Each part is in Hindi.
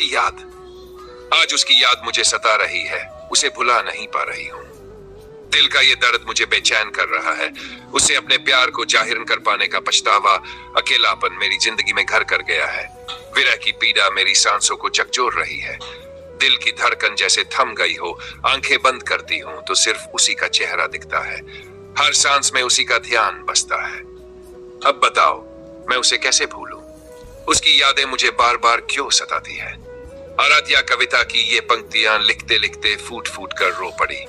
उसकी याद, आज उसकी याद मुझे सता रही है, उसे भुला नहीं पा रही हूं। दिल का ये दर्द मुझे बेचैन कर रहा है। उसे अपने प्यार को जाहिर न कर पाने का पछतावा, अकेलापन मेरी जिंदगी में घर कर गया है। विरह की पीड़ा मेरी सांसों को झकझोर रही है। दिल की धड़कन जैसे थम गई हो। आंखें बंद करती हूं तो सिर्फ उसी का चेहरा दिखता है। हर सांस में उसी का ध्यान बसता है। अब बताओ, मैं उसे कैसे भूलूं? उसकी यादें मुझे बार बार क्यों सताती है? आराध्या कविता की ये पंक्तियां लिखते लिखते फूट फूट कर रो पड़ी।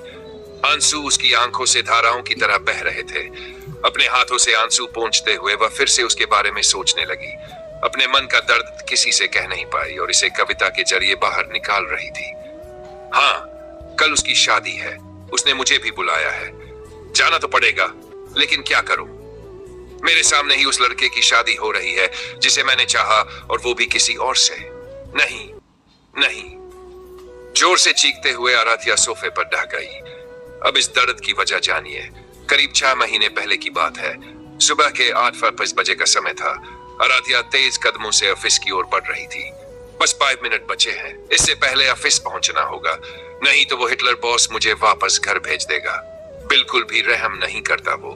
आंसू उसकी आंखों से धाराओं की तरह बह रहे थे। अपने हाथों से आंसू पोंछते हुए वह फिर से उसके बारे में सोचने लगी। अपने मन का दर्द किसी से कह नहीं पाई और इसे कविता के जरिए बाहर निकाल रही थी। हाँ, कल उसकी शादी है। उसने मुझे भी बुलाया है। जाना तो पड़ेगा, लेकिन क्या करूं? मेरे सामने ही उस लड़के की शादी हो रही है जिसे मैंने चाहा, और वो भी किसी और से। नहीं नहीं। जोर से चीखते हुए आराध्या सोफे पर ढह गई। अब इस दर्द की वजह जानिए। करीब 6 महीने पहले की बात है। सुबह के 8:25 बजे का समय था। आराध्या तेज कदमों से ऑफिस की ओर बढ़ रही थी। बस 5 मिनट बचे हैं। इससे पहले ऑफिस पहुंचना होगा, नहीं तो वो हिटलर बॉस मुझे वापस घर भेज देगा। बिल्कुल भी रहम नहीं करता वो।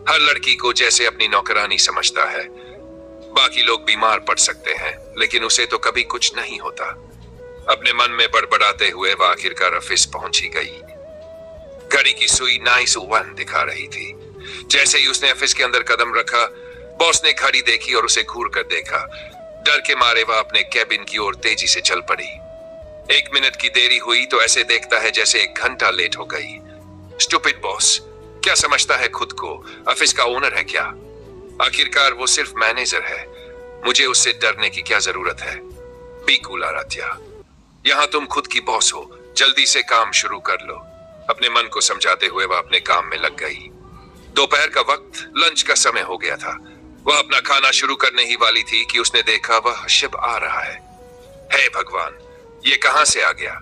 हर लड़की को जैसे अपनी नौकरानी समझता है। बाकी लोग बीमार पड़ सकते हैं, लेकिन उसे तो कभी कुछ नहीं होता। अपने मन में बड़बड़ाते हुए वह आखिरकार ऑफिस पहुंची गई। घड़ी की सुई 9:01 दिखा रही थी। जैसे ही उसने ऑफिस के अंदर कदम रखा, बॉस ने घड़ी देखी और उसे घूर कर देखा। डर के मारे वह अपने कैबिन की ओर तेजी से चल पड़ी। 1 मिनट की देरी हुई तो ऐसे देखता है जैसे 1 घंटा लेट हो गई। स्टूपिड बॉस, क्या समझता है खुद को? ऑफिस का ओनर है क्या? आखिरकार वो सिर्फ मैनेजर है। मुझे उससे डरने की क्या जरूरत है? बी कूल आराध्या, यहां तुम खुद की बॉस हो। जल्दी से काम शुरू कर लो। अपने मन को समझाते हुए वह अपने काम में लग गई। दोपहर का वक्त, लंच का समय हो गया था। वह अपना खाना शुरू करने ही वाली थी कि उसने देखा वह शिव आ रहा है। हे भगवान, ये कहां से आ गया?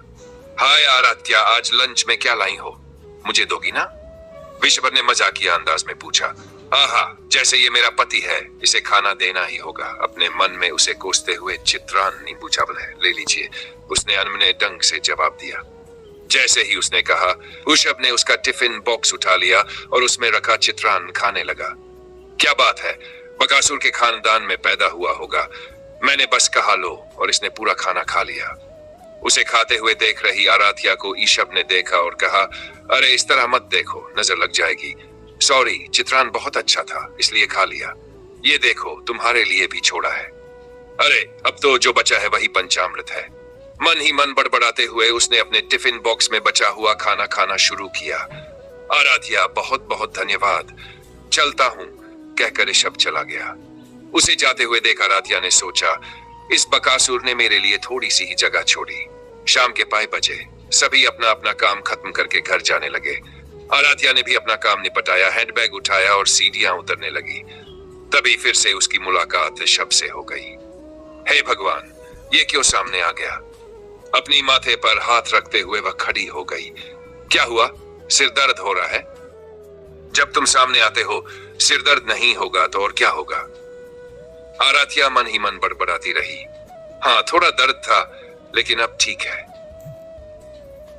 हाय आराध्या, आज लंच में क्या लाई हो? मुझे दोगी ना? विश्वर ने मजाकिया अंदाज में पूछा। आहा, जैसे ये मेरा पति है, इसे खाना देना ही होगा। अपने मन में उसे कोसते हुए चित्रान नींबू चावल है, ले लीजिए, उसने अनमने ढंग से जवाब दिया। जैसे ही उसने कहा, ऋषभ ने उसका टिफिन बॉक्स उठा लिया और उसमें रखा चित्रान खाने लगा। क्या बात है, बकासुर के खानदान में पैदा हुआ होगा। मैंने बस कहा लो और इसने पूरा खाना खा लिया। उसे खाते हुए देख रही आराध्या को ऋषभ ने देखा और कहा, अरे इस तरह मत देखो, नजर लग जाएगी। सॉरी, चित्रान बहुत अच्छा था इसलिए खा लिया। ये देखो, तुम्हारे लिए भी छोड़ा है। अरे अब तो जो बचा है वही पंचामृत है। मन ही मन बड़बड़ाते हुए उसने अपने टिफिन बॉक्स में बचा हुआ खाना खाना शुरू किया। आराध्या, बहुत बहुत धन्यवाद, चलता हूं, कहकर ऋषभ चला गया। उसे जाते हुए देख आराध्या ने सोचा, इस बकासुर ने मेरे लिए थोड़ी सी ही जगह छोड़ी। शाम के 5 बजे सभी अपना अपना काम खत्म करके घर जाने लगे। आराध्या ने भी अपना काम निपटाया, हैंडबैग उठाया और सीढ़ियां उतरने लगी। तभी फिर से उसकी मुलाकात ऋषभ से हो गई। हे भगवान, ये क्यों सामने आ गया? अपनी माथे पर हाथ रखते हुए वह खड़ी हो गई। क्या हुआ? सिर दर्द हो रहा है? जब तुम सामने आते हो सिर दर्द नहीं होगा तो और क्या होगा? आराध्या मन ही मन बड़बड़ाती रही। हाँ, थोड़ा दर्द था, लेकिन अब ठीक है।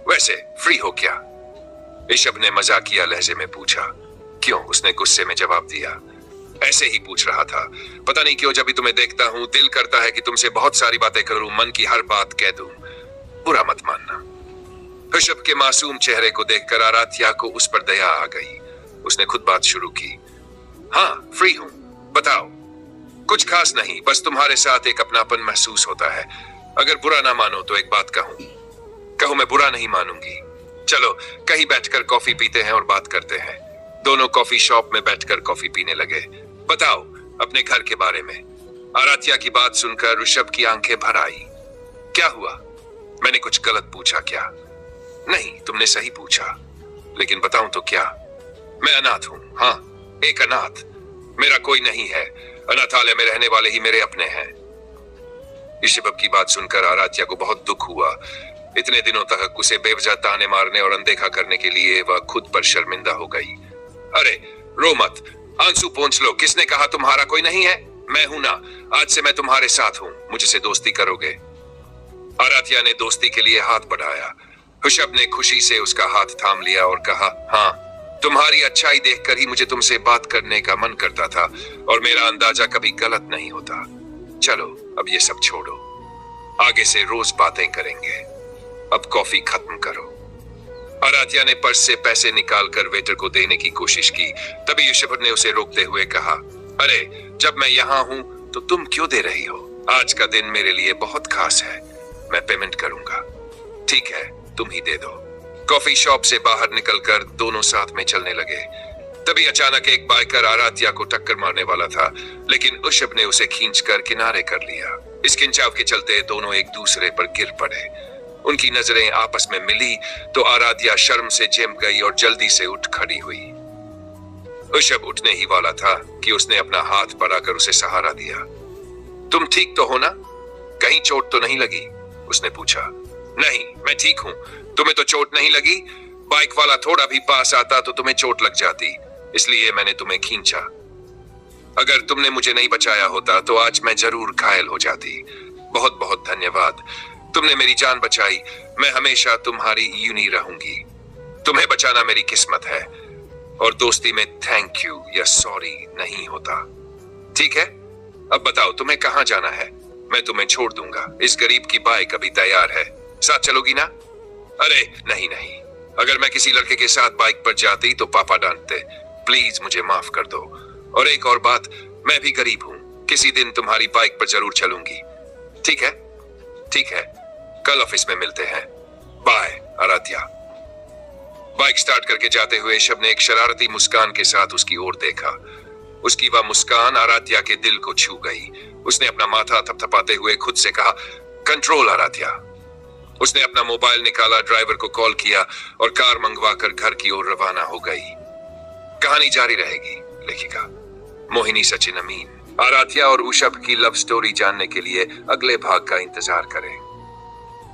वैसे फ्री हो क्या? ऋषभ ने मजाकिया लहजे में पूछा। क्यों? उसने गुस्से में जवाब दिया। ऐसे ही पूछ रहा था। पता नहीं क्यों जब भी तुम्हें देखता हूं दिल करता है कि तुमसे बहुत सारी बातें करूं, मन की हर बात कह दूं। बुरा मत मानना। ऋषभ के मासूम चेहरे को देखकर आराध्या को उस पर दया आ गई। उसने खुद बात शुरू की। हाँ, फ्री हूं, बताओ। कुछ खास नहीं, बस तुम्हारे साथ एक अपनापन महसूस होता है। अगर बुरा ना मानो तो एक बात कहूं। कहो, मैं बुरा नहीं मानूंगी। चलो कहीं बैठकर कॉफी पीते हैं और बात करते हैं। दोनों कॉफी शॉप में बैठकर कॉफी पीने लगे। बताओ अपने घर के बारे में। आराध्या की बात सुनकर ऋषभ की आंखें भर आई। क्या हुआ? मैंने कुछ गलत पूछा क्या? नहीं, तुमने सही पूछा, लेकिन बताऊं तो क्या? मैं अनाथ हूं। हाँ, एक अनाथ। मेरा कोई नहीं है। अनाथालय में रहने वाले ही मेरे अपने हैं। ऋषभ की बात सुनकर आराध्या को बहुत दुख हुआ। इतने दिनों तक उसे बेवजह ताने मारने और अनदेखा करने के लिए वह खुद पर शर्मिंदा हो गई। अरे रो मत, आंसू पोंछ लो। किसने कहा तुम्हारा कोई नहीं है? मैं हूं ना, आज से मैं तुम्हारे साथ हूं। मुझसे दोस्ती करोगे? आराध्या ने दोस्ती के लिए हाथ बढ़ाया। ऋषभ ने खुशी से उसका हाथ थाम लिया और कहा, हाँ, तुम्हारी अच्छाई देखकर ही मुझे तुमसे बात करने का मन करता था और मेरा अंदाजा कभी गलत नहीं होता। चलो अब ये सब छोड़ो, आगे से रोज बातें करेंगे। अब कॉफी खत्म करो। आराध्या ने पर्स से पैसे निकालकर वेटर को देने की कोशिश की। तभी ऋषभ ने उसे रोकते हुए कहा, अरे जब मैं यहाँ हूँ तो तुम क्यों दे रही हो? आज का दिन मेरे लिए बहुत खास है, मैं पेमेंट करूंगा। ठीक है, तुम ही दे दो। कॉफी शॉप से बाहर निकलकर दोनों साथ में चलने लगे। तभी अचानक एक बाइकर आराध्या को टक्कर मारने वाला था, लेकिन ऋषभ ने उसे खींचकर किनारे कर लिया। इस खिंचाव के चलते दोनों एक दूसरे पर गिर पड़े। उनकी नजरें आपस में मिली तो आराध्या शर्म से झिम गई और जल्दी से उठ खड़ी हुई। ऋषभ उठने ही वाला था कि उसने अपना हाथ बढ़ाकर उसे सहारा दिया। तुम ठीक तो हो ना? कहीं चोट तो नहीं लगी? उसने पूछा। नहीं, मैं ठीक हूं। तुम्हें तो चोट नहीं लगी? बाइक वाला थोड़ा भी पास आता तो तुम्हें चोट लग जाती, इसलिए मैंने तुम्हें खींचा। अगर तुमने मुझे नहीं बचाया होता तो आज मैं जरूर घायल हो जाती। बहुत बहुत धन्यवाद, तुमने मेरी जान बचाई। मैं हमेशा तुम्हारी यूनी रहूंगी। तुम्हें बचाना मेरी किस्मत है और दोस्ती में थैंक यू या सॉरी नहीं होता। ठीक है, अब बताओ तुम्हें कहां जाना है? मैं तुम्हें छोड़ दूंगा। इस गरीब की बाइक अभी तैयार है, साथ चलोगी ना? अरे नहीं नहीं, अगर मैं किसी लड़के के साथ बाइक पर जाती तो पापा डांटते। प्लीज मुझे माफ कर दो। और एक और बात, मैं भी गरीब हूं, किसी दिन तुम्हारी बाइक पर जरूर चलूंगी। ठीक है? ठीक है, कल ऑफिस में मिलते हैं। बाय आराध्या। बाइक स्टार्ट करके जाते हुए ऋषभ ने एक शरारती मुस्कान के साथ उसकी ओर देखा। उसकी वह मुस्कान आराध्या के दिल को छू गई। उसने अपना माथा थपथपाते हुए खुद से कहा, कंट्रोल आराध्या। उसने अपना मोबाइल निकाला, ड्राइवर को कॉल किया और कार मंगवाकर घर की ओर रवाना हो गई। कहानी जारी रहेगी। लेखिका मोहिनी सचिन अमीन। आराध्या और ऋषभ की लव स्टोरी जानने के लिए अगले भाग का इंतजार करें।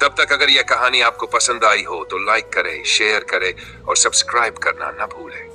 तब तक अगर यह कहानी आपको पसंद आई हो तो लाइक करें, शेयर करें और सब्सक्राइब करना न भूलें।